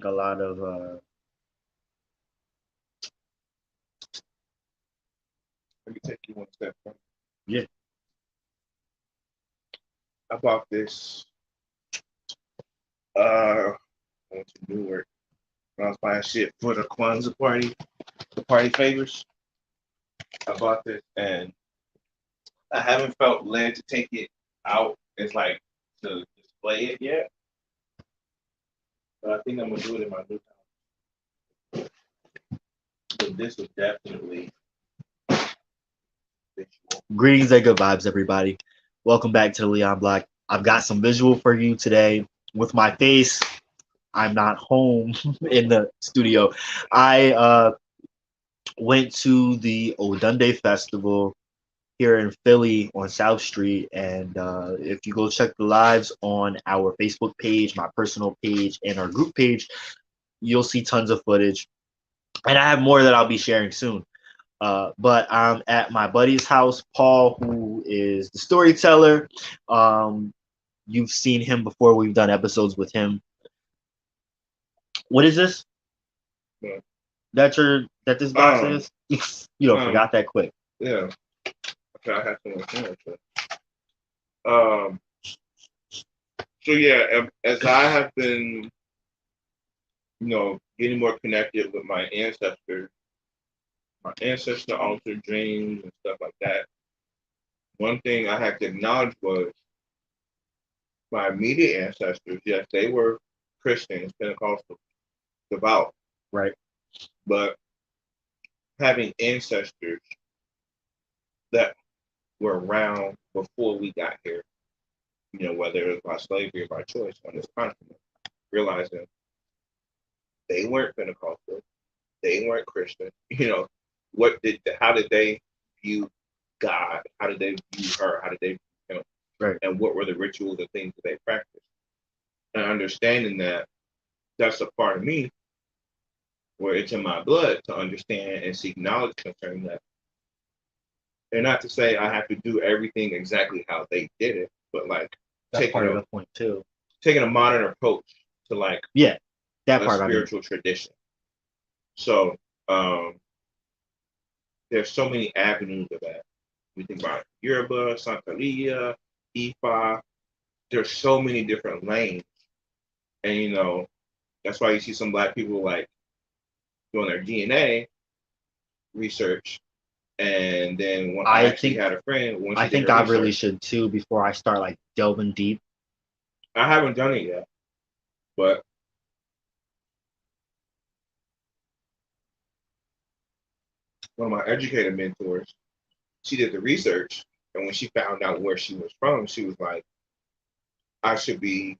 think a lot of Let me take you one step further. yeah. I bought this. I went to Newark. When I was buying shit for the Kwanzaa party, the party favors. I bought this, and I haven't felt led to take it out. It's like to display it yet, but I think I'm gonna do it in my new house. But this was definitely visual. Greetings and good vibes, everybody. Welcome back to the Leon Block. I've got some visual for you today with my face. I'm not home in the studio. I went to the Odunde Festival here in Philly on South Street, and if you go check the lives on our Facebook page, my personal page, and our group page, you'll see tons of footage. And I have more that I'll be sharing soon. But I'm at my buddy's house, Paul, who is the storyteller. Um, you've seen him before. We've done episodes with him. What is this? Yeah. That this box is? You don't um, forgot that quick. yeah. Okay, I have to understand that. Um, so yeah, as I have been, getting more connected with my ancestor altered dreams and stuff like that. One thing I had to acknowledge was my immediate ancestors. Yes, they were Christians, Pentecostal, devout, Right. but having ancestors that were around before we got here, whether it was by slavery or by choice on this continent, realizing they weren't Pentecostal, they weren't Christian. How did they view God? How did they view her? How did they view him? Right. And what were the rituals and things that they practiced? And understanding that that's a part of me where it's in my blood to understand and seek knowledge concerning that. And not to say I have to do everything exactly how they did it, but like That's part of the point too. taking a modern approach to like that a part spiritual tradition. So there's so many avenues of that. We think about Yoruba, Santeria, Ifa. There's so many different lanes, and that's why you see some black people like doing their DNA research, and then when I actually had a friend, when I she did think her I research, really should too before I start like delving deep. I haven't done it yet, but one of my educator mentors, she did the research, and when she found out where she was from, she was like, I should be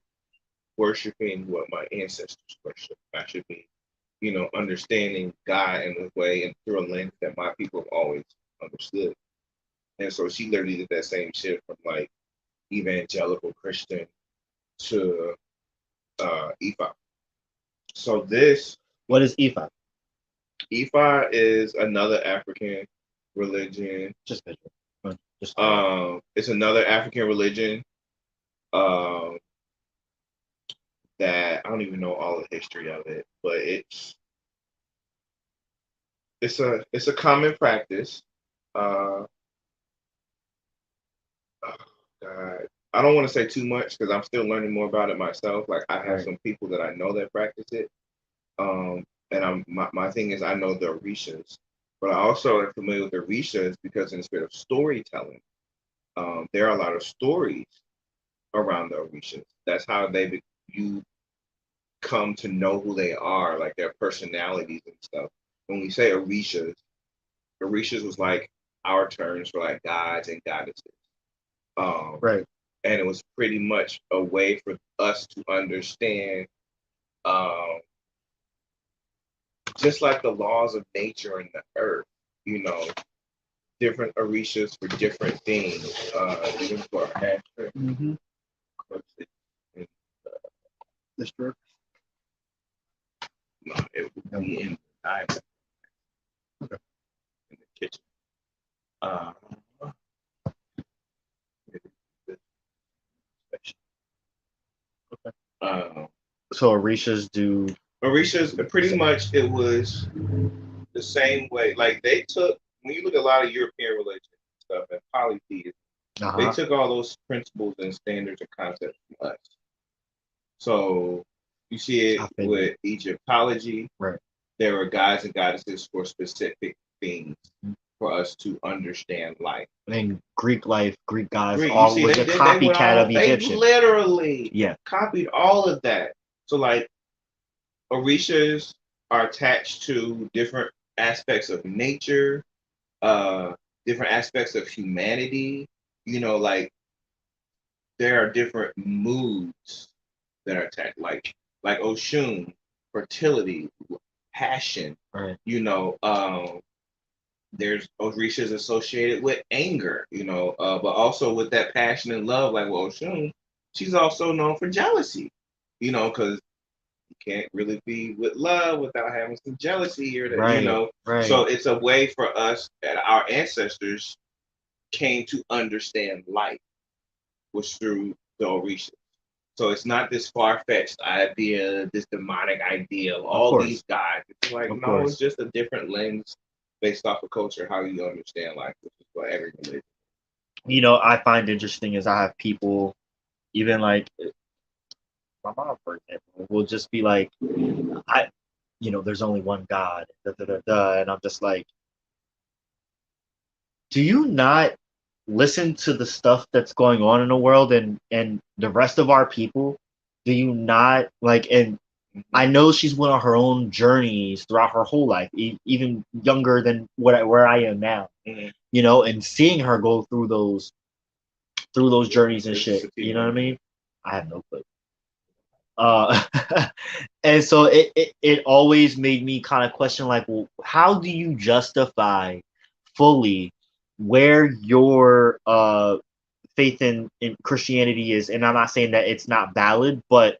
worshiping what my ancestors worship. I should be, understanding God in a way and through a lens that my people have always understood. And so she literally did that same shit from like evangelical Christian to Ifa. So what is Ifa? Ifa is another African religion. Just it's another African religion um, that I don't even know all the history of it, but it's a common practice. Uh, oh God, I don't want to say too much because I'm still learning more about it myself. Like I have some people that I know that practice it, and my thing is I know the Orishas, but I also am familiar with the Orishas because in the spirit of storytelling, there are a lot of stories around the Orishas. That's how you come to know who they are, like their personalities and stuff. When we say Orishas was like our terms for like gods and goddesses. Right. And it was pretty much a way for us to understand just like the laws of nature and the earth, you know, different orishas for different things. Even for Mm-hmm. the strip. No, it would be in the kitchen. Uh, So Orishas do Orishas, pretty much, it was the same way. Like they took when you look at a lot of European religions and stuff and polytheism, they Uh-huh. took all those principles and standards and concepts from us. So you see I it figured. with Egyptology. Right. There were gods and goddesses for specific things for us to understand life. And Greek life, Greek gods, Great, you all see, was a they went copycat of all they Egyptian. literally Yeah. copied all of that. So like Orishas are attached to different aspects of nature, uh, different aspects of humanity. Like there are different moods that are attached, like Oshun, fertility, passion. Right. You know, there's Orishas associated with anger. But also with that passion and love, like with Oshun, she's also known for jealousy. Because you can't really be with love without having some jealousy here. Right. So Right. it's a way for us that our ancestors came to understand life was through the Orishas. So it's not this far fetched idea, this demonic idea of Of all these course. guys. It's like, Of no, it's course. just a different lens based off of culture, how you understand life, which is for every religion. I find interesting is I have people, even like my mom, for example, will just be like, I, there's only one God, da, da, da, da, and I'm just like, do you not listen to the stuff that's going on in the world and the rest of our people? Do you not like? And Mm-hmm. I know she's went on her own journeys throughout her whole life, even younger than where I am now. Mm-hmm. And seeing her go through those journeys and shit. You know what I Mm-hmm. mean? I have no clue. Uh, and so it always made me kind of question, like, well, how do you justify fully where your faith in Christianity is? And I'm not saying that it's not valid, but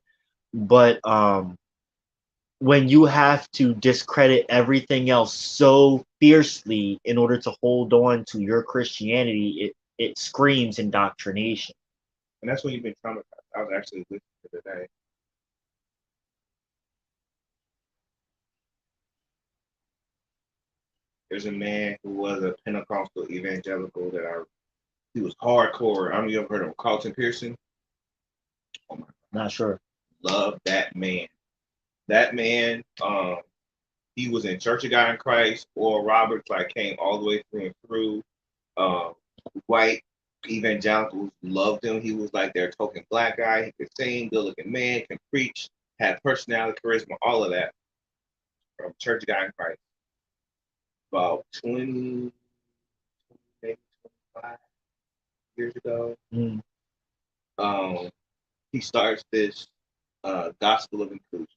when you have to discredit everything else so fiercely in order to hold on to your Christianity, it screams indoctrination. And that's when you've been traumatized. I was actually listening to today. There's a man who was a Pentecostal evangelical he was hardcore. I don't know if you ever heard of Carlton Pearson. Oh my, Not sure. love that man. That man, he was in Church of God in Christ, or Roberts, like came all the way through and through. Um, White evangelicals loved him. He was like their token black guy. He could sing, good looking man, can preach, had personality, charisma, all of that. From Church of God in Christ. About 20, maybe 25 years ago, Mm. um, he starts this gospel of inclusion.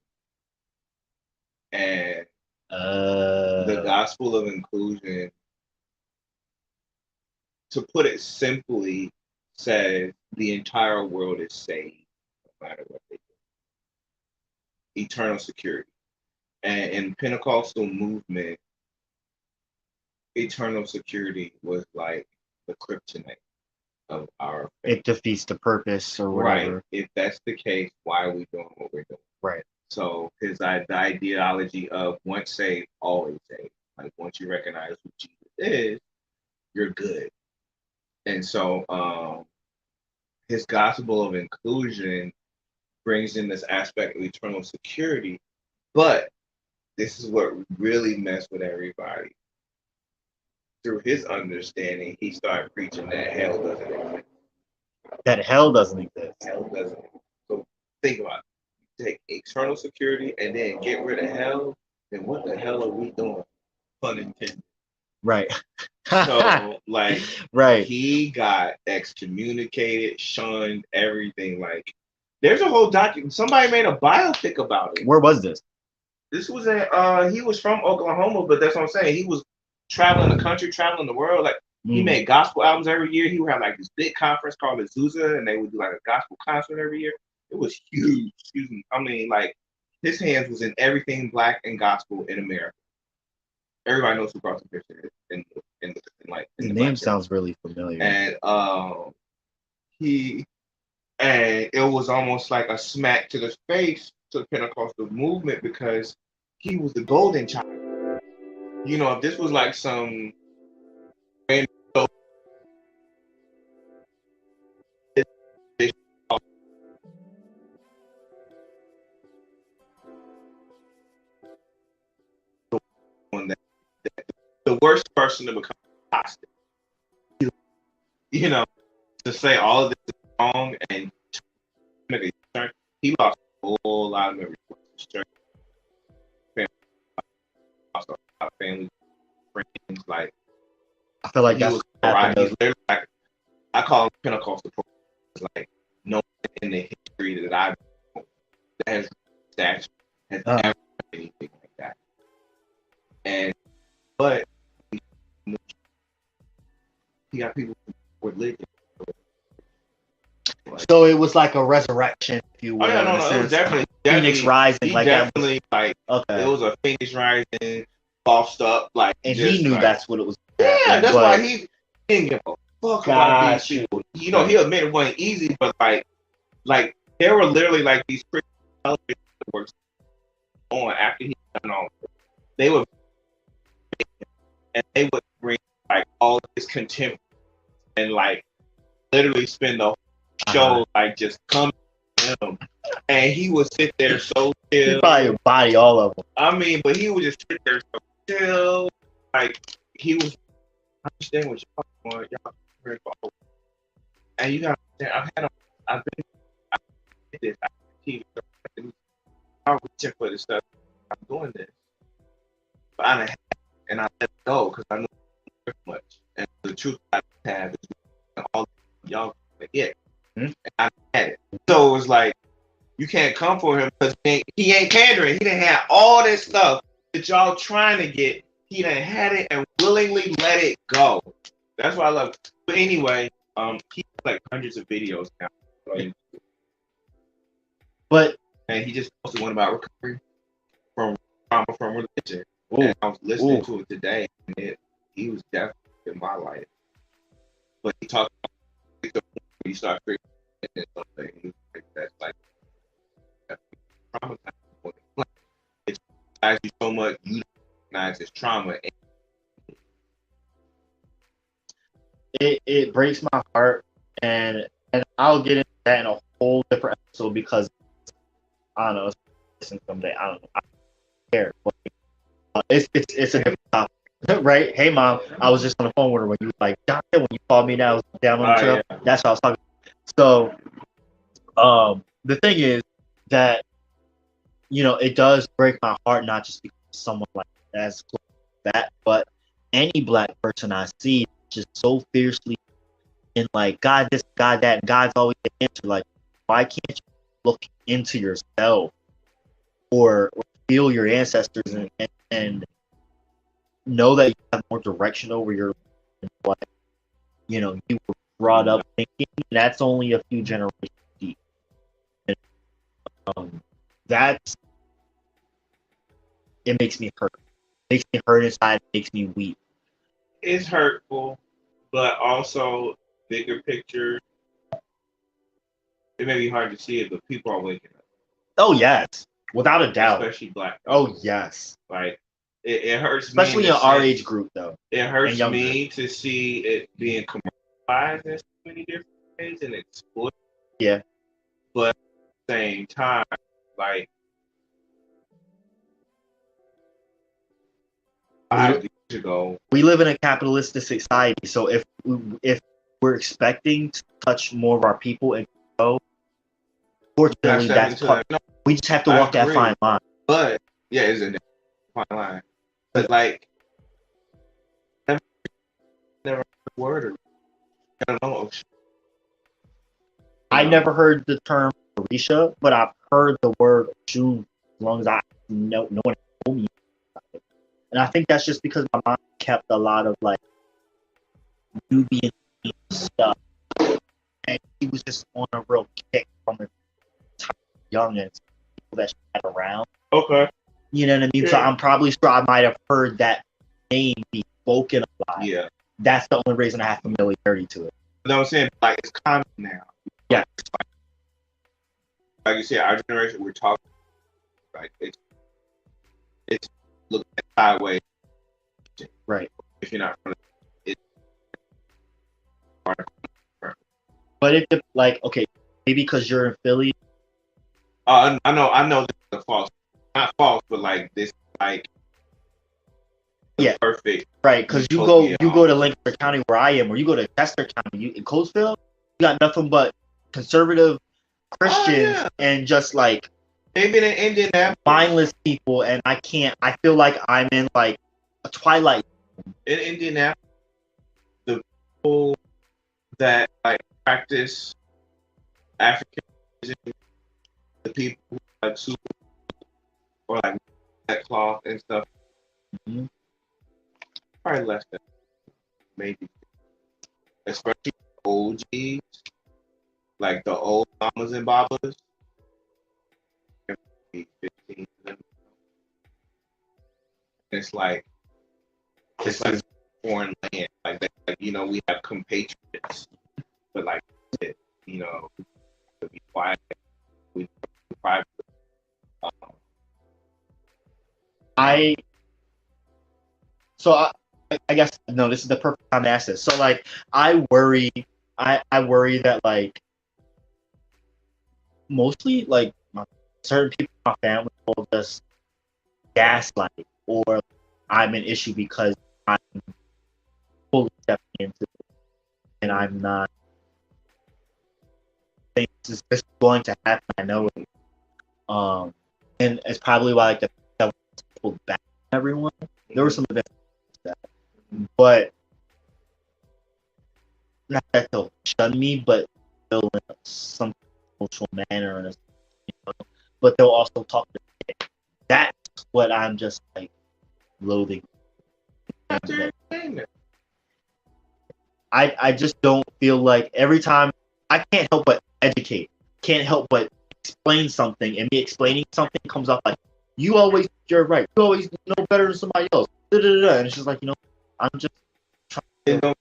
And the Uh, gospel of inclusion, to put it simply, says the entire world is saved no matter what they do. Eternal security. And in Pentecostal movement, eternal security was like the kryptonite of our faith. it defeats the purpose or Right. whatever. If that's the case, why are we doing what we're doing? Right. So, because the ideology of once saved, always saved. Like once you recognize who Jesus is, you're good. And so, his gospel of inclusion brings in this aspect of eternal security. But this is what really messed with everybody. Through his understanding, he started preaching that hell doesn't exist. That hell doesn't exist. Hell doesn't exist. So think about it. Take eternal security and then get rid of hell, then what the hell are we doing? Pun intended. Right. So like Right. he got excommunicated, shunned, everything. Like there's a whole document. Somebody made a biopic about it. Where was this? This was he was from Oklahoma, but that's what I'm saying. He was traveling the country, traveling the world. Like he Mm. made gospel albums every year. He would have like this big conference called Azusa, and they would do like a gospel concert every year. It was huge. Excuse me. I mean, like his hands was in everything black and gospel in America. Everybody knows who Carlton Pearson is in The the name black church. sounds really familiar. And he and it was almost like a smack to the face to the Pentecostal movement because he was the golden child. You know, if this was like some random one that the worst person to become apostate. You know, to say all of this is wrong and he lost a whole lot of members of his church. Lost a lot of family, friends. Like I feel like he that's was what right. happened. He's literally like I call him Pentecostal. Like no one in the history that I've known that has stature has ever done anything like that. And but he got people with religion. So it was like a resurrection, if you will. Oh yeah, no, it was definitely Phoenix rising. He like definitely that was, like it was a Phoenix rising, bossed up, like, and just, he knew like, that's what it was. Yeah, that's why he didn't give a fuck about these people. You know, he admitted it wasn't easy, but like there were literally like these Christian television works on after he done all. They would and they would bring like all this contempt and like literally spend the whole show like just coming to him, and he would sit there so chill. He probably body all of them. I mean, but he would just sit there so chill, like he was. I understand what y'all want, y'all very forward. And you gotta understand, I've been this, I'm reaching for this stuff. I'm doing this, but I didn't have it, and I let it go because I know too much. And the truth I have is all y'all forget. And I had it, so it was like you can't come for him because he ain't pandering. He didn't have all this stuff that y'all trying to get. He done had it and willingly let it go. That's what I love. But anyway, he has like hundreds of videos now. But and he just posted one about recovery from trauma from religion. And I was listening to it today, and he was definitely in my life. But he talked about when you start figuring something, that's like traumatizing. It traumatizes you so much, you recognize it's trauma. It breaks my heart, and I'll get into that in a whole different episode because I don't know. Someday I don't know. I don't care. But, it's a different topic, right? Hey, mom, I was just on the phone with her when you were like, when you called me now, I was down on the trail. Yeah. That's what I was talking about. So, the thing is that it does break my heart, not just because someone like as close as that, but any black person I see just so fiercely in like God this, God that, God's always the answer. Like, why can't you look into yourself or feel your ancestors and know that you have more direction over your life? You were brought up thinking that's only a few generations deep. And, it makes me hurt. It makes me hurt inside. It makes me weep. It's hurtful, but also bigger picture. It may be hard to see it, but people are waking up. Oh yes, without a doubt. Especially black people. Oh yes. Like it hurts especially me in our age group though. It hurts me to see it being commercialized in so many different ways and exploited. Yeah. But at the same time, like 5 years ago, we live in a capitalistic society. So if we're expecting to touch more of our people and grow, fortunately, that's part. We just have to walk that fine line. But yeah, it's a fine line. But like, never heard the word or I don't know. I never heard the term Orisha, but I've heard the word Oshun as long as I know no one told me about it. And I think that's just because my mom kept a lot of like Nubian stuff, and she was just on a real kick from the youngins people that she had around. Okay. You know what I mean? Yeah. So I'm probably sure I might have heard that name be spoken a lot. Yeah. That's the only reason I have familiarity to it. But I'm saying, like, it's common now. Yeah. Like you said, our generation, we're talking Like it's looking sideways. Right. If you're not, it's But if like, okay, maybe because you're in Philly. I know this is a false, not false, but like this, like the perfect. Right, because you go to Lancaster County where I am, or you go to Chester County, in Coatesville, you got nothing but conservative Christians and just like maybe in Indianapolis, mindless people, and I feel like I'm in like a twilight. In Indianapolis, the people that like practice African, the people who like super or like that cloth and stuff, probably less than maybe, especially OGs, like the old mamas and babas. 15 of them. It's like foreign land, like that. Like, you know, we have compatriots, but like, you know, to be quiet, we private. I guess no, this is the perfect time to ask this. So like, I worry that like mostly like certain people in my family will just gaslight, or I'm an issue because I'm fully stepping into it and I'm not. This is going to happen. I know it. And it's probably why like the pulled back from everyone. There were some events that, but not that they'll shun me, but they'll in some social manner, and but they'll also talk to me. That's what I'm just like loathing. I just don't feel like every time I can't help but educate, can't help but explain something, and me explaining something comes off like, you always think you're right, you always know better than somebody else, and it's just like, I'm just trying to,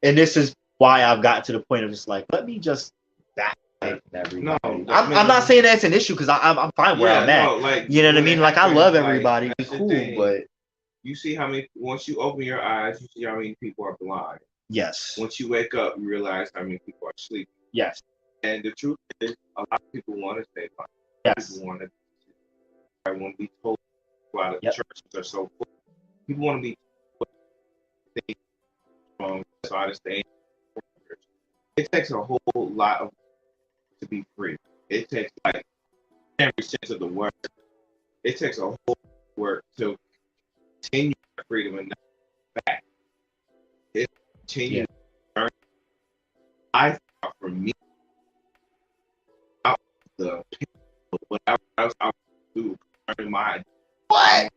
and this is why I've got to the point of just like, let me just back everybody. No, I'm not saying that's an issue because I'm fine where I'm at. No, like, you know what I mean? Like, I love everybody, like, cool, but you see how many. Once you open your eyes, you see how many people are blind. Yes. Once you wake up, you realize how many people are sleeping. Yes. And the truth is, a lot of people want to stay blind. Yes. People want to. I want to be told why the churches are so full. People want to be told from side of stage. It takes a whole lot of to be free. It takes like every sense of the word. It takes a whole work to continue freedom and not back. It continues to learn. I thought for me, out the whatever else I would do, learning my what?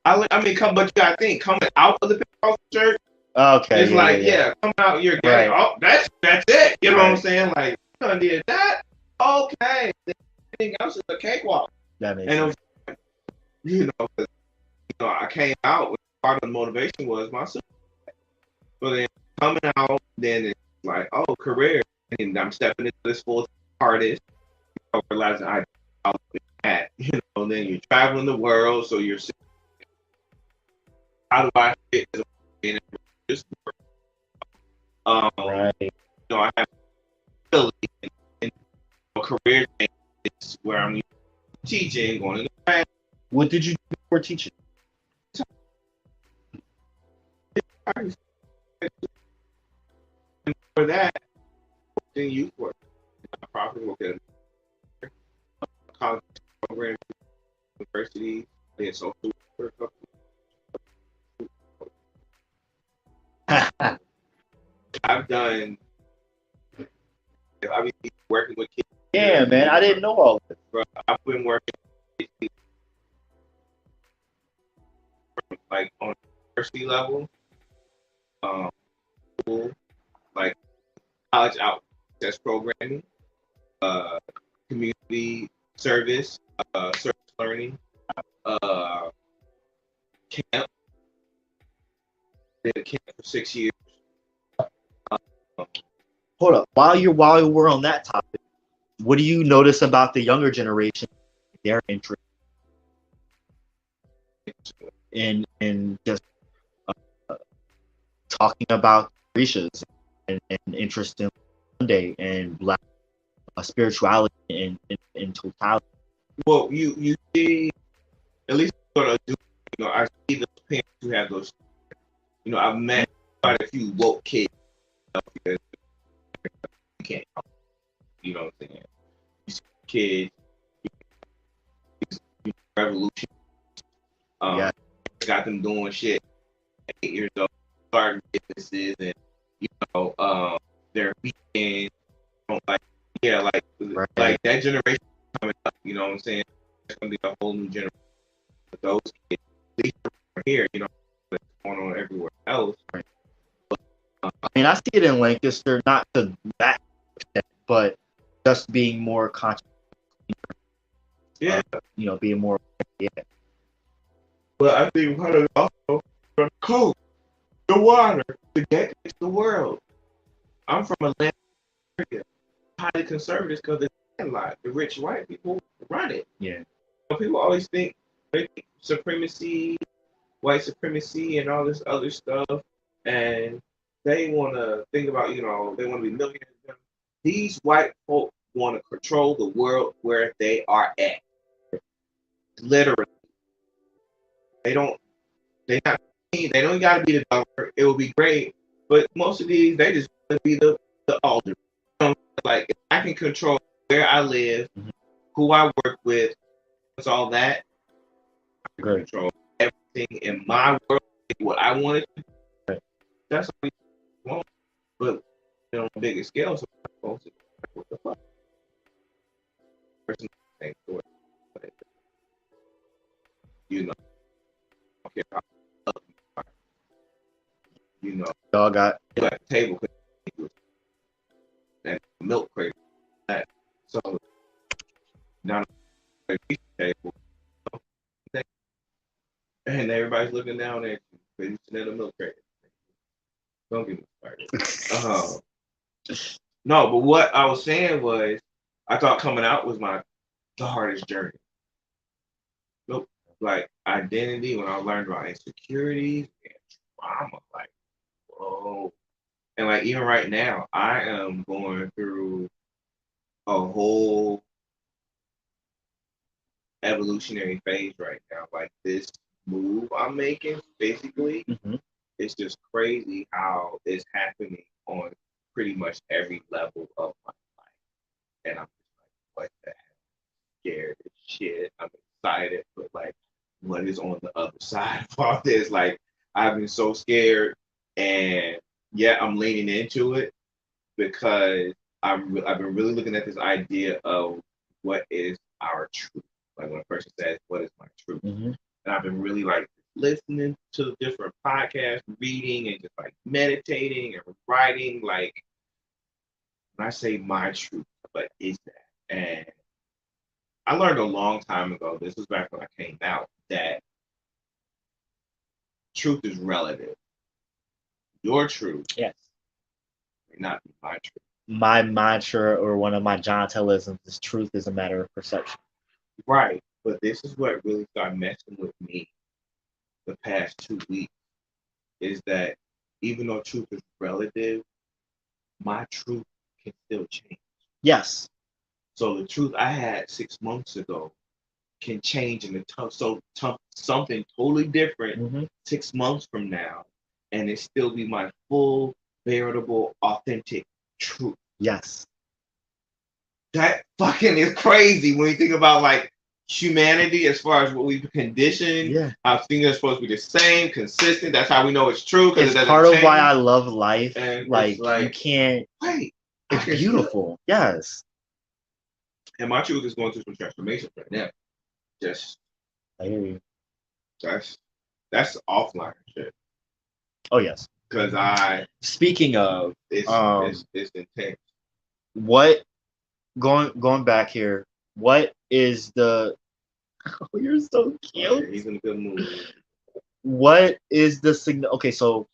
I mean, but you gotta think, coming out of the Pentecostal church. Okay. It's come out, you're gay. Right. Oh, that's it. You know what I'm saying? Like, you done did that. Okay. Anything else is a cakewalk. That makes sense. I came out with part of the motivation was my sister. But then coming out, then it's like, oh, career. And I'm stepping into this full artist. Realizing I'll be at, then you're traveling the world, so you're how do I fit in this work? Right. I have ability in a career is where I'm teaching, going to the class. What did you do before teaching? And for that, then youth work. I probably work at a college program, university, then social work. I've been working with kids. Yeah, man, I didn't know all this. Bro, I've been working like on university level, school, like college outreach programming, community service, service learning, camp. Did a camp for 6 years. Hold up. While we're on that topic, what do you notice about the younger generation their interest in just uh, talking about Orishas and interest in Sunday and Black spirituality in totality. Well, you see, at least sort of do. I see those parents who have those. I've met quite a few woke kids because you can't. You know what I'm saying? You see kids, revolution. Yeah. Got them doing shit at 8 years old, starting businesses, and their weekends. Like, yeah, Right. like that generation coming up. You know what I'm saying? It's gonna be a whole new generation of those kids. At least here, what's going on everywhere else. Right. I mean, I see it in Lancaster, not to that extent, but just being more conscious. Yeah. Being more. Yeah. But I think part of it also from the coast, the water, to get into the world. I'm from Atlanta area, highly conservative because it's landlocked. The rich white people run it. Yeah. People always think supremacy, white supremacy, and all this other stuff, and they want to think about, they want to be millionaires. These white folk want to control the world where they are at. Literally, they don't. They not. They don't got to be the governor. It would be great, but most of these, they just want to be the alder. Like, if I can control where I live, who I work with, what's all that. I can control everything in my world, what I want to do. That's what we want. But on a bigger scale, so what the fuck? I don't care how Y'all got at the table and milk crate. That so down at the table, and everybody's looking down at you. They're using the milk crate. Don't get me started. No, but what I was saying was, I thought coming out was the hardest journey. Nope. Like identity, when I learned about insecurities and trauma, like, whoa. And like even right now, I am going through a whole evolutionary phase right now. Like this move I'm making, basically, it's just crazy how it's happening on pretty much every level of my life. And I'm just like, what the hell? Scared as shit. I'm excited, but like, what is on the other side of all this? Like, I've been so scared, and yet I'm leaning into it because I've been really looking at this idea of what is our truth. Like when a person says, "What is my truth?" And I've been really like listening to different podcasts, reading, and just like meditating and writing. Like when I say my truth, what is that? And I learned a long time ago, this was back when I came out, that truth is relative. Your truth, yes, may not be my truth. My mantra or one of my John Tellisms is truth is a matter of perception. Right. But this is what really started messing with me the past 2 weeks, is that even though truth is relative, my truth can still change. Yes. So the truth I had 6 months ago can change in something totally different 6 months from now, and it still be my full, veritable, authentic truth. Yes. That fucking is crazy when you think about like humanity as far as what we've conditioned. Yeah. I think it's supposed to be the same, consistent. That's how we know it's true. It's part of why I love life. And like you can't. Wait. It's beautiful. Yes. And my truth is going through some transformation right now. Just. I hear you. That's offline shit. Oh yes. Because Speaking of, it's intense. What going back here? What is the? Oh, you're so cute. He's in a good mood. What is the signal? Okay, so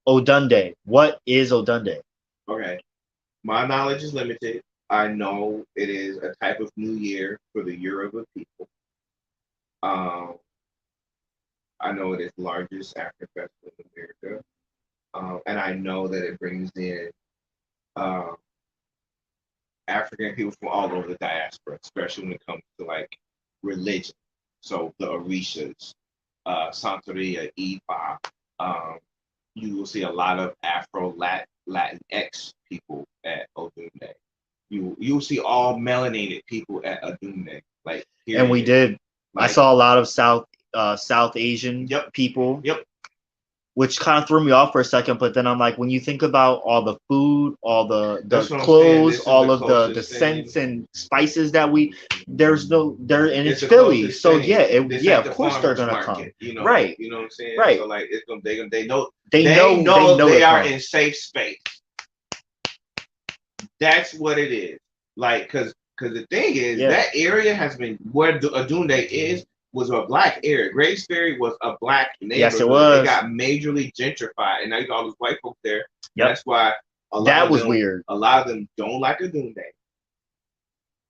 Odunde. What is Odunde? Okay, my knowledge is limited. I know it is a type of New Year for the Yoruba people. Um, I know it is the largest African festival in America, and I know that it brings in um, African people from all over the diaspora, especially when it comes to like religion. So the Orishas, Santeria, Ifa. Um, you will see a lot of Afro Latinx people at Odunde. You'll see all melanated people at Odunde. Like And we period. did. I Like saw a lot of South Asian yep, people, yep. which kind of threw me off for a second. But then I'm like, when you think about all the food, all the That's what I'm saying. clothes, This is the all of the closest thing. scents and spices that there's no there, and It's it's the Philly, closest so thing. yeah, This yeah, ain't of the course they're farmers gonna come. market, you know. Right, You know what I'm saying? right. So like it's gonna they know They they know they know know they to are come. in safe space. That's what it is. Like because the thing is Yeah. that area has been where Adunde is was a black area. Grace Ferry was a black Yes, it neighborhood. It was. got majorly gentrified, and now you got all those white folks there. Yep. That's why That was weird. a lot of them don't like Adunde.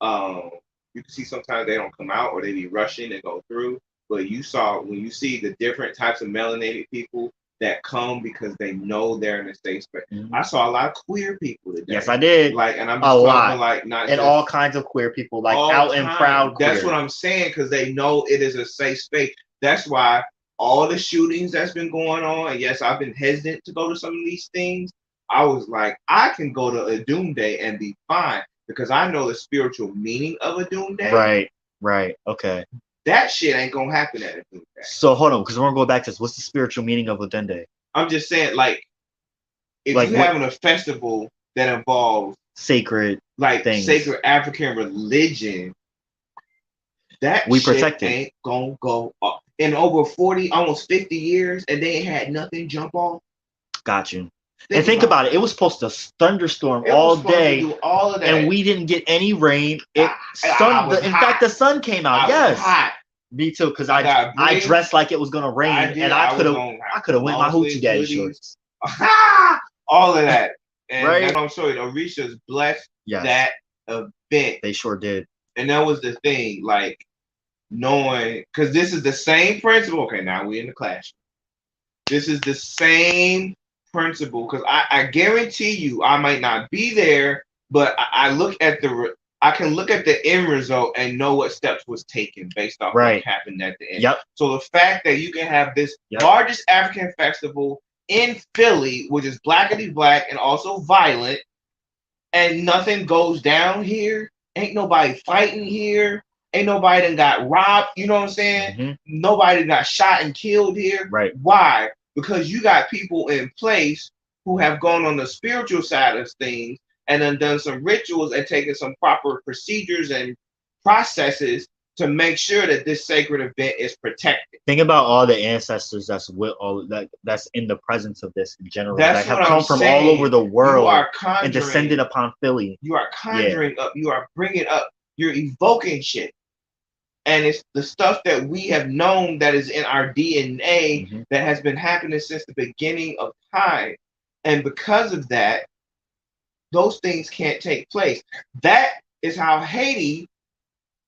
Um, you can see sometimes they don't come out or they be rushing and go through. But you saw when you see the different types of melanated people that come because they know they're in a safe space. Mm-hmm. I saw a lot of queer people today. Yes, I did. Like, and I'm a just talking lot, like not and just all kinds of queer people, like all out time. and proud queer. That's what I'm saying because they know it is a safe space. That's why all the shootings that's been going on. And yes, I've been hesitant to go to some of these things. I was like, I can go to Odunde and be fine because I know the spiritual meaning of Odunde. Right, right, okay. That shit ain't gonna happen at Odunde. So hold on, because we're gonna go back to this. What's the spiritual meaning of Odunde? I'm just saying, like, if Like you what? having a festival that involves Sacred, like things. sacred African religion, that we shit protect it. Ain't gonna go up. In over 40, almost 50 years, and they ain't had nothing jump off. Got you. Think about it. It was supposed to thunderstorm all day, do all of that. and we didn't get any rain. In fact, the sun came out. Yes, hot. Me too, because I dressed like it was gonna rain, and I could have went my hoochie daddy shorts. All of that, and right? that's what I'm showing. Orishas blessed that event. They sure did, and that was the thing, like knowing because this is the same principle. Okay, now we're in the classroom. This is the same principle because I guarantee you I might not be there, but I can look at the end result and know what steps was taken based off what happened at the end. Yep. So the fact that you can have this largest African festival in Philly, which is blackity black and also violent, and nothing goes down here, ain't nobody fighting here. Ain't nobody that got robbed, you know what I'm saying? Mm-hmm. Nobody got shot and killed here. Right. Why? Because you got people in place who have gone on the spiritual side of things and then done some rituals and taken some proper procedures and processes to make sure that this sacred event is protected. Think about all the ancestors that's in the presence of this in general that have come from all over the world and descended upon Philly. You are conjuring up. You are bringing up. You're evoking shit. And it's the stuff that we have known that is in our DNA that has been happening since the beginning of time. And because of that, those things can't take place. That is how Haiti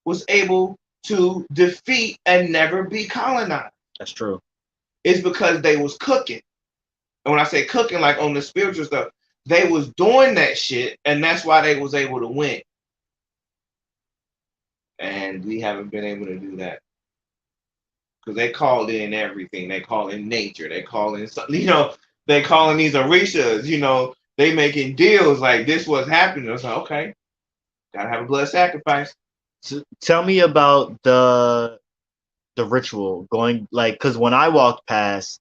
was able to defeat and never be colonized. That's true. It's because they was cooking. And when I say cooking, like on the spiritual stuff, they was doing that shit, and that's why they was able to win. And we haven't been able to do that. Because they called in everything. They call in nature. They call in, they call in these Orishas, they making deals like this was happening. I was like, okay, gotta have a blood sacrifice. So tell me about the ritual going, like, because when I walked past,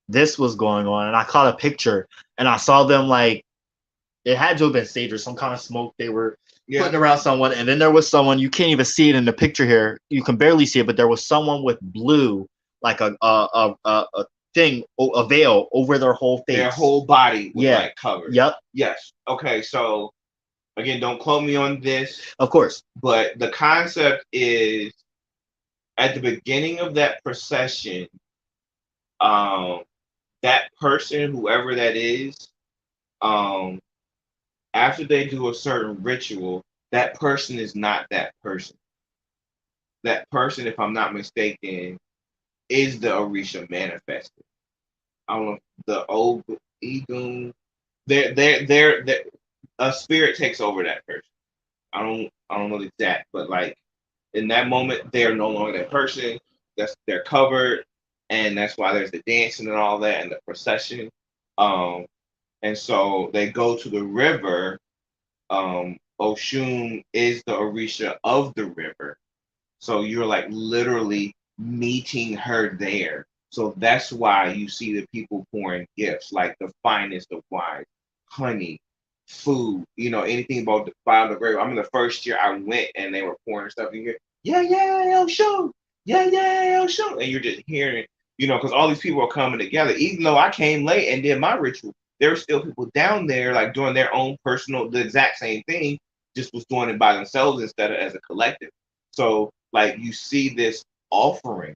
this was going on, and I caught a picture, and I saw them like it had to have been sage or some kind of smoke they were putting around someone, and then there was someone, you can't even see it in the picture here, you can barely see it, but there was someone with blue, like a thing, a veil over their whole face, their whole body was like covered. Yep. Yes. Okay. So again, don't quote me on this, of course, but the concept is at the beginning of that procession, that person, whoever that is, after they do a certain ritual, that person is not that person. That person, if I'm not mistaken, is the Orisha manifested. I don't know, the old Egun. They're a spirit takes over that person. I don't know the exact, but like in that moment, they are no longer that person. They're covered, and that's why there's the dancing and all that and the procession. Um, and so they go to the river. Oshun is the Orisha of the river, so you're like literally meeting her there. So that's why you see the people pouring gifts, like the finest of wine, honey, food, anything about the river. I mean, the first year I went and they were pouring stuff in here. Yeah, yeah, El Show. Yeah, yeah, El Show. And you're just hearing, because all these people are coming together. Even though I came late and did my ritual, there were still people down there like doing their own personal, the exact same thing, just was doing it by themselves instead of as a collective. So like you see this offering,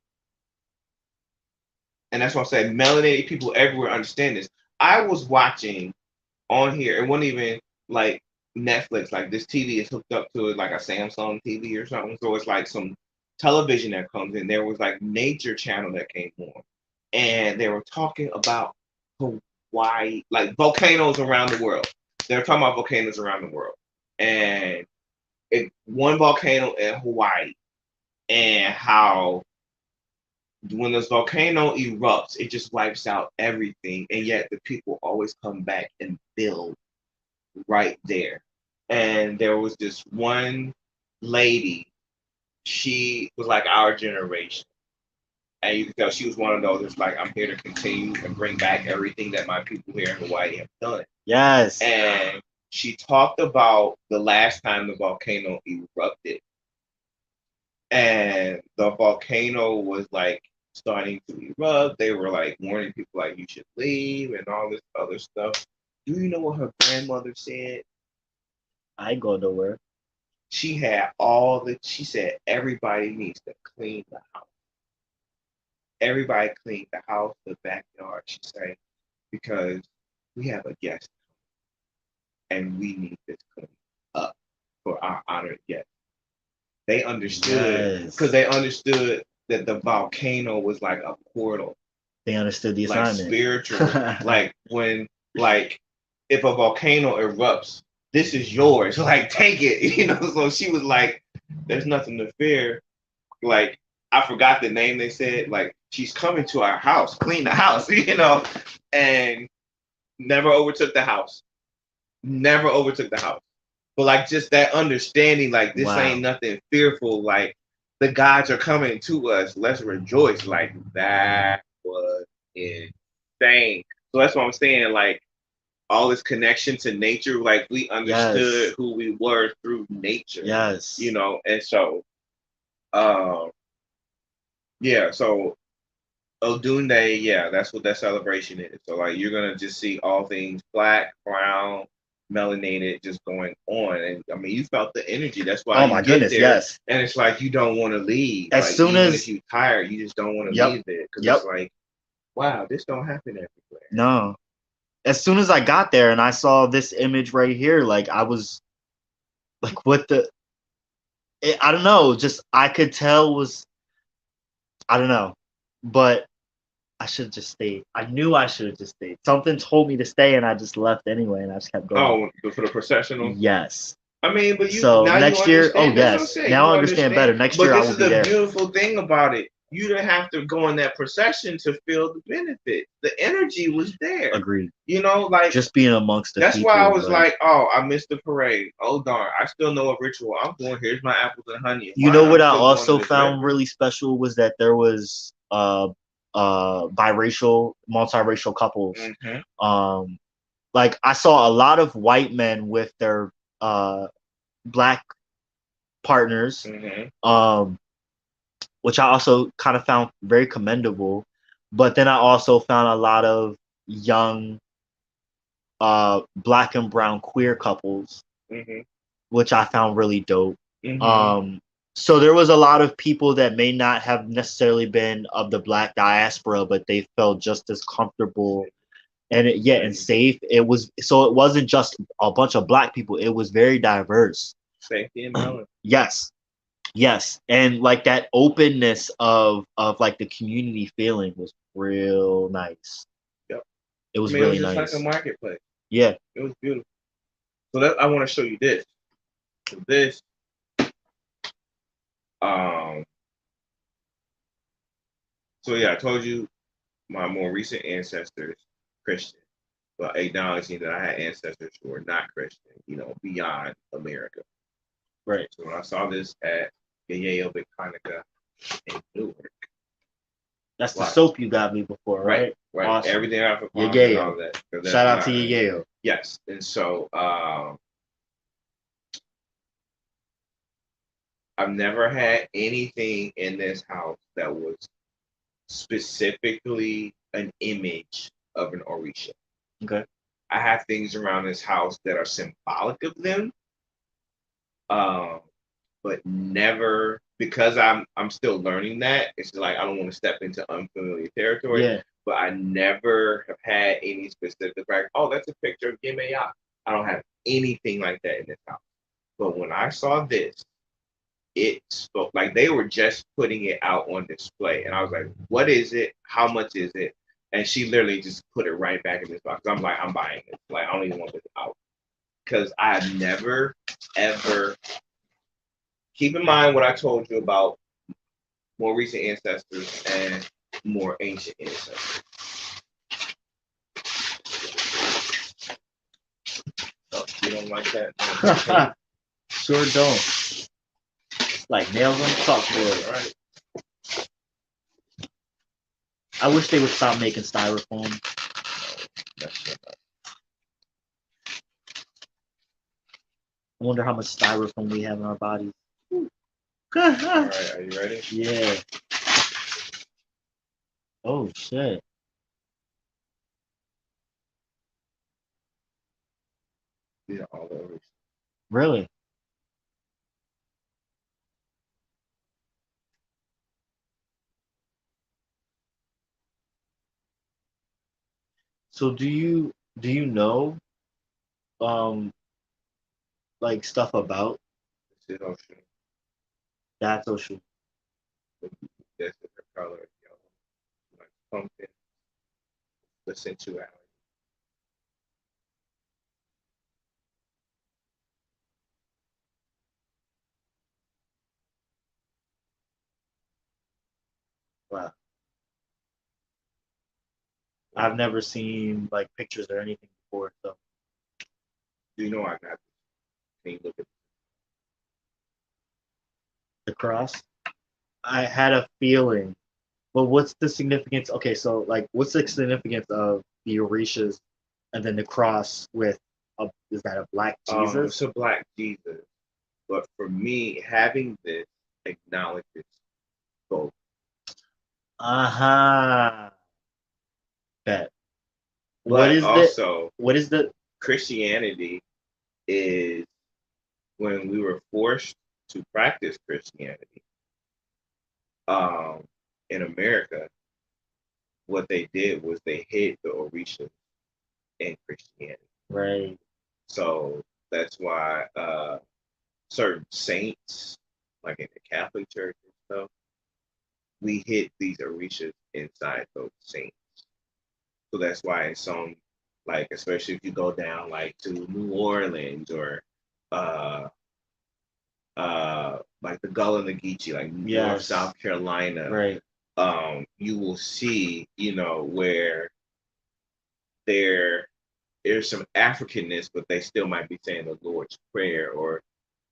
and that's why I say melanated people everywhere understand this. I was watching on here, it wasn't even like Netflix, like this TV is hooked up to it like a Samsung TV or something. So it's like some television that comes in. There was like Nature Channel that came on, and they were talking about Hawaii, like volcanoes around the world. They were talking about volcanoes around the world, and one volcano in Hawaii, and how when this volcano erupts, it just wipes out everything, and yet the people always come back and build right there. And there was this one lady, she was like our generation, and you could tell she was one of those that's like, I'm here to continue and bring back everything that my people here in Hawaii have done. Yes. And she talked about the last time the volcano erupted, and the volcano was like starting to erupt. They were like warning people like you should leave and all this other stuff. Do you know what her grandmother said? I go nowhere. She said everybody needs to clean the house. Everybody clean the house, the backyard, she said, because we have a guest and we need this cleaned up for our honored guest. They understood because Yes. they understood that the volcano was like a portal, They understood the like assignment. spiritual. Like when, like, if a volcano erupts, this is yours. Like, take it. So she was like, "There's nothing to fear." Like, I forgot the name they said. Like, she's coming to our house, clean the house. And never overtook the house. Never overtook the house. But like just that understanding, like this Wow. ain't nothing fearful. Like the gods are coming to us. Let's rejoice. Like that was insane. So that's what I'm saying. Like all this connection to nature, like we understood Yes. who we were through nature. Yes. And so um yeah, so Odunde, yeah, that's what that celebration is. So like you're gonna just see all things black, brown, melanated just going on. And I mean you felt the energy. That's why Oh you my get goodness, there yes. and it's like you don't want to leave. As Like soon even if as you're tired, you just don't want to Yep. leave it. Because Yep. it's like, wow, this don't happen everywhere. No. As soon as I got there and I saw this image right here, like I was like, what the I don't know, just I could tell was I don't know. But I should have just stayed. I knew I should have just stayed. Something told me to stay and I just left anyway and I just kept going. Oh, for the processional? Yes. I mean, but So now you next year, oh understand. That's what I'm yes. saying. Now You I understand better. understand. Next But year I this will is be the there. beautiful thing about it. You didn't have to go in that procession to feel the benefit. The energy was there. Agreed. Like Just being amongst the that's people. why I was like, oh, I missed the parade. Oh darn, I still know a ritual. I'm going. Here's my apples and honey. You know what I still going to also this found river. really special was that there was biracial, multiracial couples. Mm-hmm. Like I saw a lot of white men with their black partners. Mm-hmm. Which I also kind of found very commendable. But then I also found a lot of young black and brown queer couples, Mm-hmm. which I found really dope. Mm-hmm. So there was a lot of people that may not have necessarily been of the black diaspora, but they felt just as comfortable and and safe. It was so it wasn't just a bunch of black people. It was very diverse. Safety and balance. Yes, yes, and like that openness of like the community feeling was real nice. Yep. It I was mean, it was really just like nice. a marketplace. Yeah. It was beautiful. So that I want to show you this. So this, um, so yeah, I told you my more recent ancestors Christian, but acknowledging that I had ancestors who were not Christian, beyond America. Right. So when I saw this at Yale Big Hanukkah in Newark, That's the watch. soap you got me before, right? Right. Awesome. Everything out for palm and Yale. all that. Shout out to Yale. Yes, and so I've never had anything in this house that was specifically an image of an Orisha. Okay. I have things around this house that are symbolic of them, but never, because I'm still learning that. It's like I don't want to step into unfamiliar territory. Yeah. But I never have had any specific like, oh, that's a picture of Yemeya. I don't have anything like that in this house. But when I saw this, it spoke like they were just putting it out on display, and I was like, "What is it? How much is it?" And she literally just put it right back in this box. I'm like, "I'm buying it. Like, I don't even want this out because I've never ever." Keep in mind what I told you about more recent ancestors and more ancient ancestors. Oh, you don't like that? Sure don't. Like nails on chalkboard. All right. I wish they would stop making styrofoam. I wonder how much styrofoam we have in our bodies. All right, are you ready? Yeah. Oh shit. Yeah, all over. Really? So do you know um like stuff about This is ocean. that social? This is the color, like pumpkin, the sensuality. Wow. I've never seen like pictures or anything before, so Do you know I got this? Can you look at the cross. I had a feeling. But what's the significance? Okay, so like what's the significance of the Orishas and then the cross with is that a black Jesus? It's a black Jesus, but for me, having this acknowledges both. Uh-huh. Bet. What But is the also, what is the Christianity is when we were forced to practice Christianity um, in America, what they did was they hid the Orishas in Christianity. right? So that's why certain saints, like in the Catholic Church and stuff, we hid these Orishas inside those saints. So that's why in some, like especially if you go down like to New Orleans or uh like the Gullah and the Geechee, like North Yes. South Carolina, Right. you will see, where there there's some Africanness, but they still might be saying the Lord's Prayer or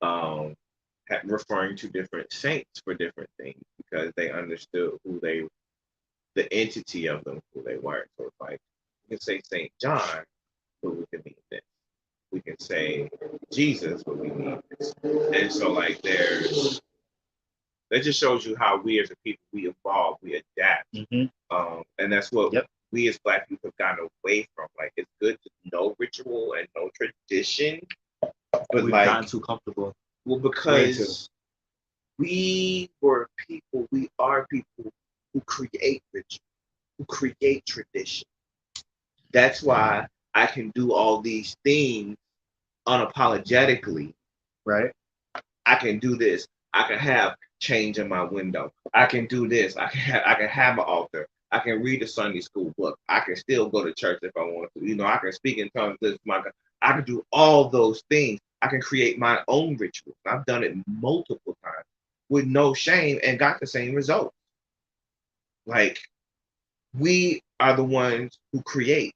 um referring to different saints for different things because they understood the entity of them, who they were. So it's like we can say Saint John, but we can mean this. We can say Jesus, but we mean this. And so like that just shows you how we as a people we evolve, we adapt, and that's what we as Black people have gotten away from. Like it's good to know ritual and know tradition, but we've gotten too comfortable. Well, because we are people who create ritual, who create tradition. That's why I can do all these things unapologetically. Right. I can do this. I can have change in my window. I can do this. I can have an altar. I can read a Sunday school book. I can still go to church if I want to. I can speak in tongues. This my God. I can do all those things. I can create my own rituals. I've done it multiple times with no shame and got the same result. Like we are the ones who create.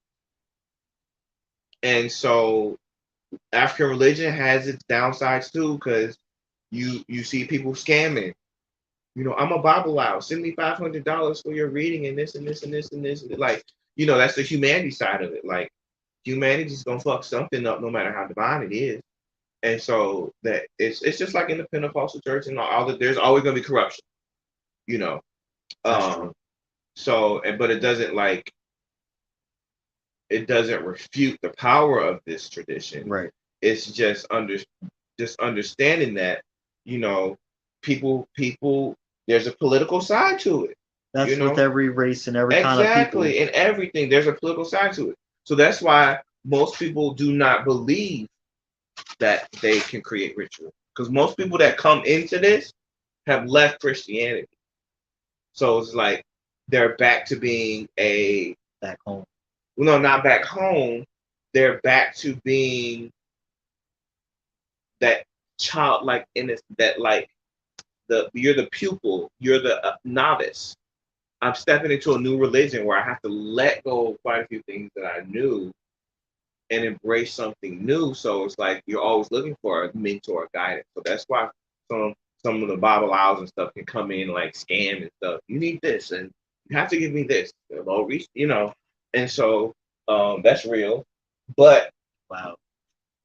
And so African religion has its downsides too, because you see people scamming. I'm a Bible out. Send me $500 for your reading and this and this and this and this. Like, that's the humanity side of it. Like, humanity's gonna fuck something up no matter how divine it is. And so that it's just like in the Pentecostal church and all that. There's always gonna be corruption. You know. Um. So, but it doesn't refute the power of this tradition. Right. It's just understanding that you know people there's a political side to it. That's with every race and every kind of people. Exactly, and everything. There's a political side to it. So that's why most people do not believe that they can create ritual, because most people that come into this have left Christianity. So it's like they're back to being back home. No, not back home. They're back to being that childlike innocence, that like you're the pupil, you're the novice. I'm stepping into a new religion where I have to let go of quite a few things that I knew and embrace something new. So it's like you're always looking for a mentor, guidance. So that's why some of the Bible owls and stuff can come in like scam and stuff. You need this, and you have to give me this. Low reach, And so that's real. But wow,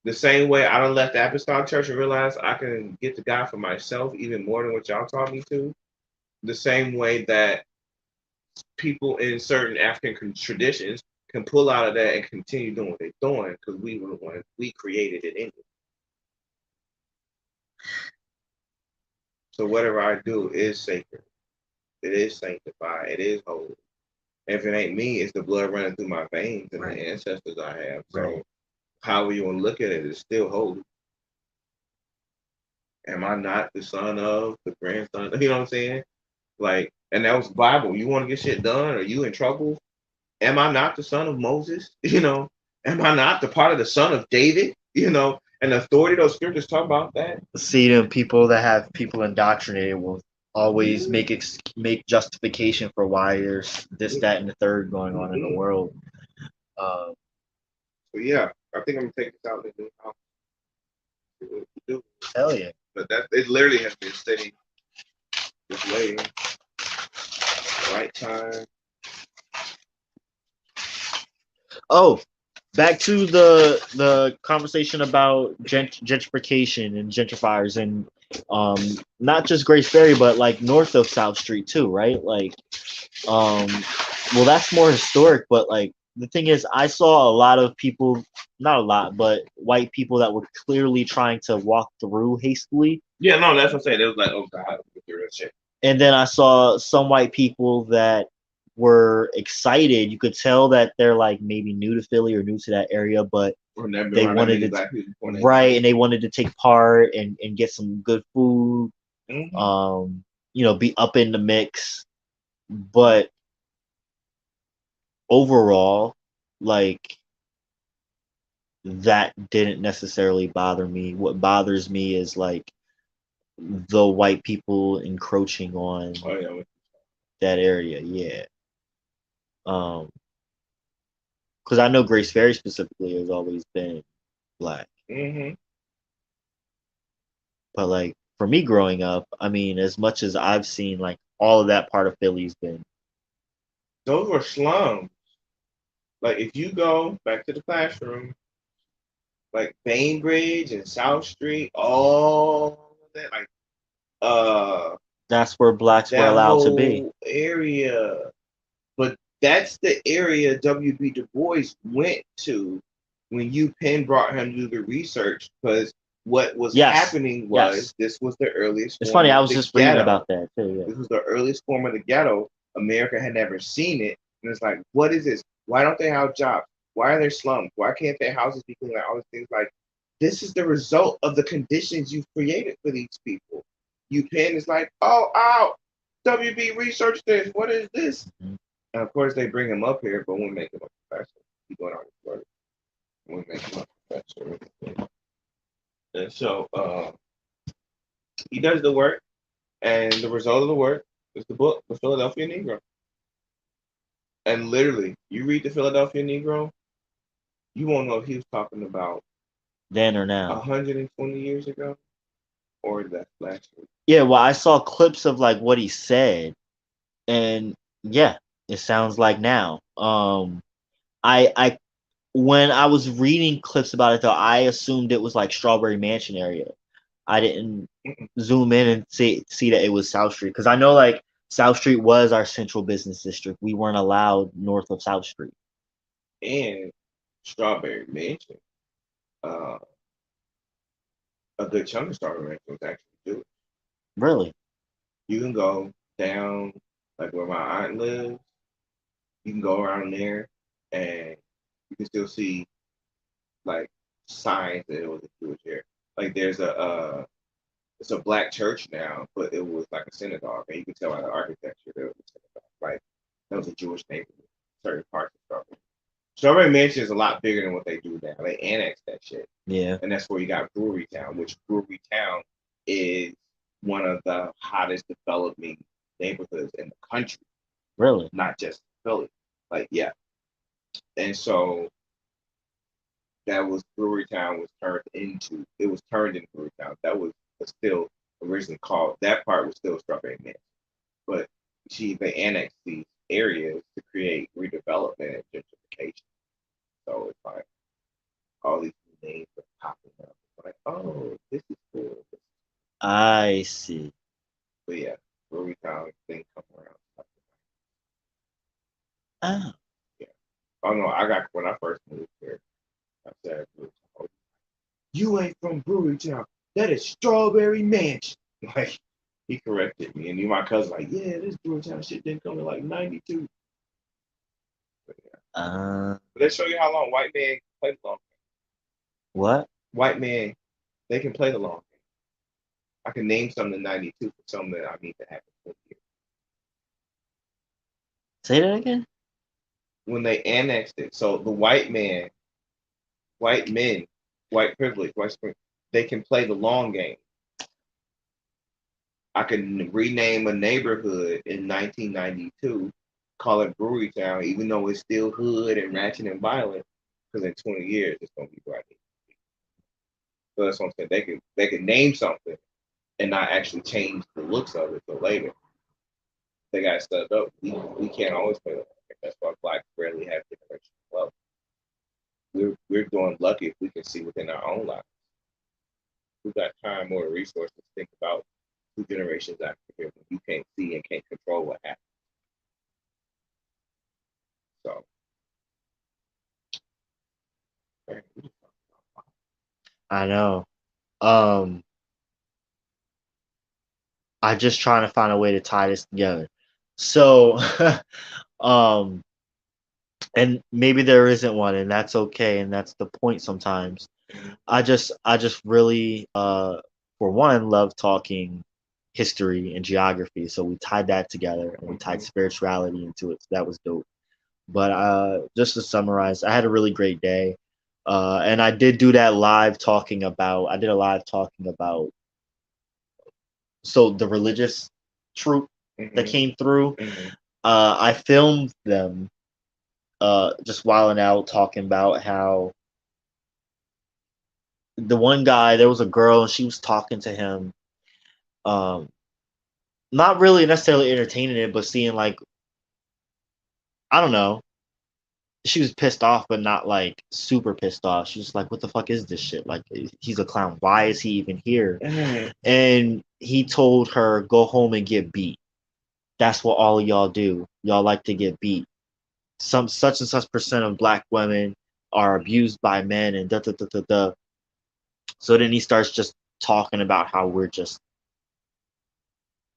the same way I don't left the Apostolic Church and realize I can get to God for myself even more than what y'all taught me to. The same way that people in certain African traditions can pull out of that and continue doing what they're doing, because we were the ones, we created it anyway. So whatever I do is sacred. It is sanctified. It is holy. If it ain't me, it's the blood running through my veins and the ancestors I have. So however you want to look at it, it's still holy. Am I not the son of the grandson? You know what I'm saying? Like, and that was Bible. You want to get shit done? Are you in trouble? Am I not the son of Moses? Am I not the part of the son of David? And the authority those scriptures talk about that. See, them people that have people indoctrinated will always make justification for why there's this, that, and the third going on in the world. So yeah, I think I'm gonna take this out and do what we do. Hell yeah! But it literally has been steady this way. Right time. Oh, back to the conversation about gentrification and gentrifiers, and not just Grace Ferry, but like north of South Street too, right? Like, well, that's more historic, but like the thing is, I saw a lot of people, not a lot, but white people that were clearly trying to walk through hastily. Yeah, no, that's what I'm saying. It was like, oh God, that shit. And then I saw some white people that were excited. You could tell that they're like maybe new to Philly or new to that area, but they wanted to and they wanted to take part and get some good food. Mm-hmm. Be up in the mix. But overall, like, that didn't necessarily bother me. What bothers me is like the white people encroaching on that area. Yeah. Because I know Grace Ferry specifically has always been black. Mm-hmm. But like for me growing up, I mean, as much as I've seen, like all of that part of Philly's been. Those were slums. Like if you go back to the classroom, like Bainbridge and South Street, all of that, like that's where blacks were allowed to be. Area. But that's the area W.B. Du Bois went to when UPenn brought him to do the research, because what was happening was this was the earliest. It's funny, I was just reading about that too. Yeah. This was the earliest form of the ghetto. America had never seen it, and it's like, what is this? Why don't they have jobs? Why are there slums? Why can't their houses be clean? Like all these things. Like this is the result of the conditions you've created for these people. You pin is like, oh, ow, WB research this. What is this? Mhm. And of course they bring him up here, but we make him a professor. He going on his work. We make him a professor. And so he does the work, and the result of the work is the book, The Philadelphia Negro. And literally, you read The Philadelphia Negro, you won't know if he was talking about Then or now. 120 years ago or that last week. Yeah, well, I saw clips of like what he said, and yeah, it sounds like now. I when I was reading clips about it though, I assumed it was like Strawberry Mansion area. I didn't Mm-mm. zoom in and see that it was South Street because I know like South Street was our central business district. We weren't allowed north of South Street. And Strawberry Mansion, uh, a good chunk of Strawberry Mansion was actually Jewish. Really? You can go down, like where my aunt lives, you can go around there and you can still see like signs that it was a Jewish area. Like there's it's a black church now, but it was like a synagogue, and you can tell by the architecture that it was a synagogue. Like that was a Jewish neighborhood. Certain parts of Strawberry. Strawberry Mansion is a lot bigger than what they do now. They annexed that shit, Yeah. and that's where you got Brewery Town, which Brewery Town is one of the hottest developing neighborhoods in the country, Really? not just Philly. Like yeah, and so that was Brewery Town was turned into it was turned into Brewery Town. That was still originally called that part was still Strawberry Mansion. But they annexed these areas to create redevelopment and gentrification. So it's like all these new names are popping up. It's like, oh, this is cool. I see. But yeah, Brewery Town thing come around. Ah. Yeah. Oh no, I got when I first moved here, I said, oh, you ain't from Brewery Town. That is Strawberry Mansion. Like he corrected me, and my cousin like, yeah, this Brewery Town shit didn't come in like '92. But yeah, but they show you how long white men play the long game. What? White men, they can play the long game. I can name something in '92 for something that I need to happen 20 years. Say that again? When they annexed it, so the white man, white men, white privilege, white supremacy, they can play the long game. I can rename a neighborhood in 1992, call it Brewery Town, even though it's still hood and ratchet and violent, because in 20 years it's gonna be right. So that's what I'm saying. They can name something and not actually change the looks of it till later. They got set up. We can't always play the long game. That's why blacks rarely have generational wealth. We're doing lucky if we can see within our own lives. We've got time or resources to think about 2 generations after here when you can't see and can't control what happens. So, I know. Um, I just trying to find a way to tie this together. So, um, and maybe there isn't one, and that's okay, and that's the point sometimes. I just really, for one, love talking history and geography. So we tied that together, and we tied spirituality into it. So that was dope. But just to summarize, I had a really great day, and I did do that live talking about. I did a live talking about so the religious troop that mm-hmm, came through. mm-hmm, I filmed them just wilding out talking about how the one guy there was a girl and she was talking to him, um, not really necessarily entertaining it, but seeing like I don't know. She was pissed off, but not like super pissed off. She was like, "What the fuck is this shit? Like, he's a clown. Why is he even here?" mm-hmm. And he told her, "Go home and get beat. That's what all of y'all do. Y'all like to get beat. Some such and such percent of black women are abused by men and da da da da da." So then he starts just talking about how we're just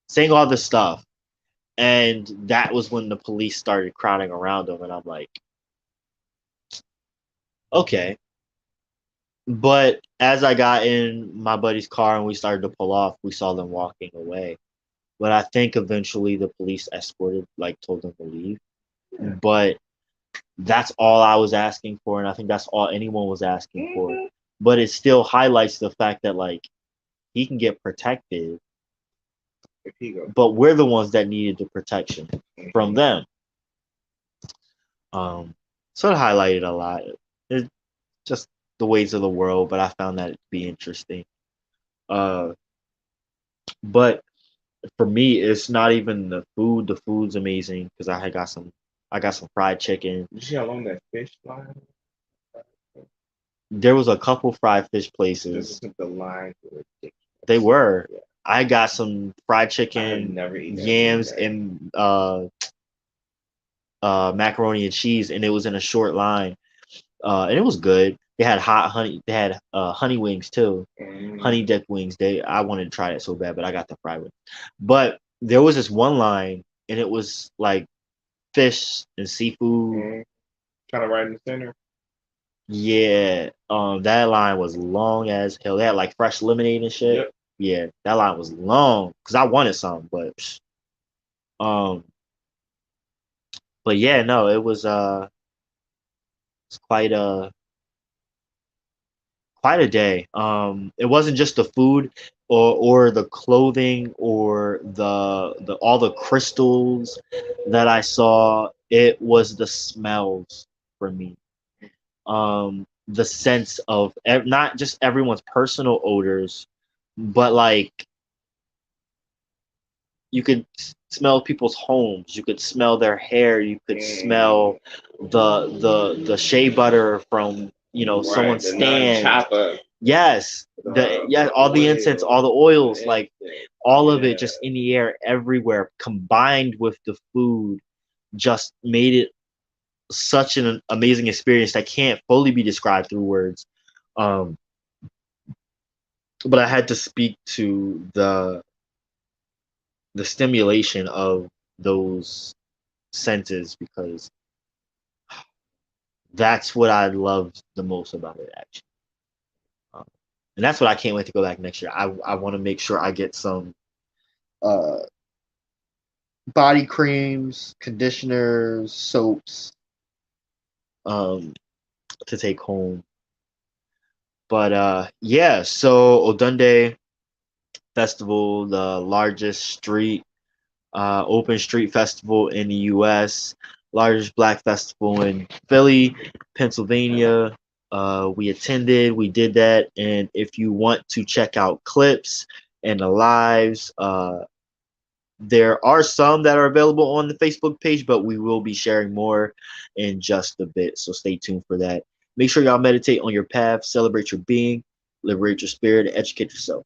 saying all this stuff, and that was when the police started crowding around him, and I'm like, Okay. But as I got in my buddy's car and we started to pull off, we saw them walking away. But I think eventually the police escorted, like, told them to leave. Yeah. But that's all I was asking for, and I think that's all anyone was asking for. Mhm. But it still highlights the fact that, like, he can get protected, If he go. but we're the ones that needed the protection from Mhm. them. So it highlighted a lot. It's just the ways of the world, but I found that to be interesting. Uh, but for me, it's not even the food. The food's amazing because I got some fried chicken. You see how long that fish line? There was a couple fried fish This places. isn't the line for ridiculous. They were. Yeah. I got some fried I have chicken, never eaten anything yams, there. and macaroni and cheese, and it was in a short line. And it was good. They had hot honey. They had honey wings too, Mm. honey dip wings. I wanted to try it so bad, but I got the fried one. But there was this one line, and it was like fish and seafood. Mm. Kind of right in the center. Yeah, that line was long as hell. They had like fresh lemonade and shit. Yep. Yeah, that line was long because I wanted some, but um, but yeah, no, it's quite a day. It wasn't just the food or the clothing or the all the crystals that I saw. It was the smells for me. The sense of not just everyone's personal odors, but like you could smell people's homes. You could smell their hair. You could Mm. smell the shea butter from Right. someone's The stand. non-chopper. Yes, all the incense, all the oils, like all of it, Yeah. just in the air everywhere, combined with the food, just made it such an amazing experience that can't fully be described through words. Um, but I had to speak to the stimulation of those senses because that's what I loved the most about it, actually. Um, and that's what I can't wait to go back next year. I want to make sure I get some uh, body creams, conditioners, soaps um, to take home. But yeah, so Odunde Festival, the largest open street festival in the U.S., largest black festival in Philly, Pennsylvania. We attended, we did that, and if you want to check out clips and the lives, there are some that are available on the Facebook page, but we will be sharing more in just a bit. So stay tuned for that. Make sure y'all meditate on your path, celebrate your being, liberate your spirit, and educate yourself.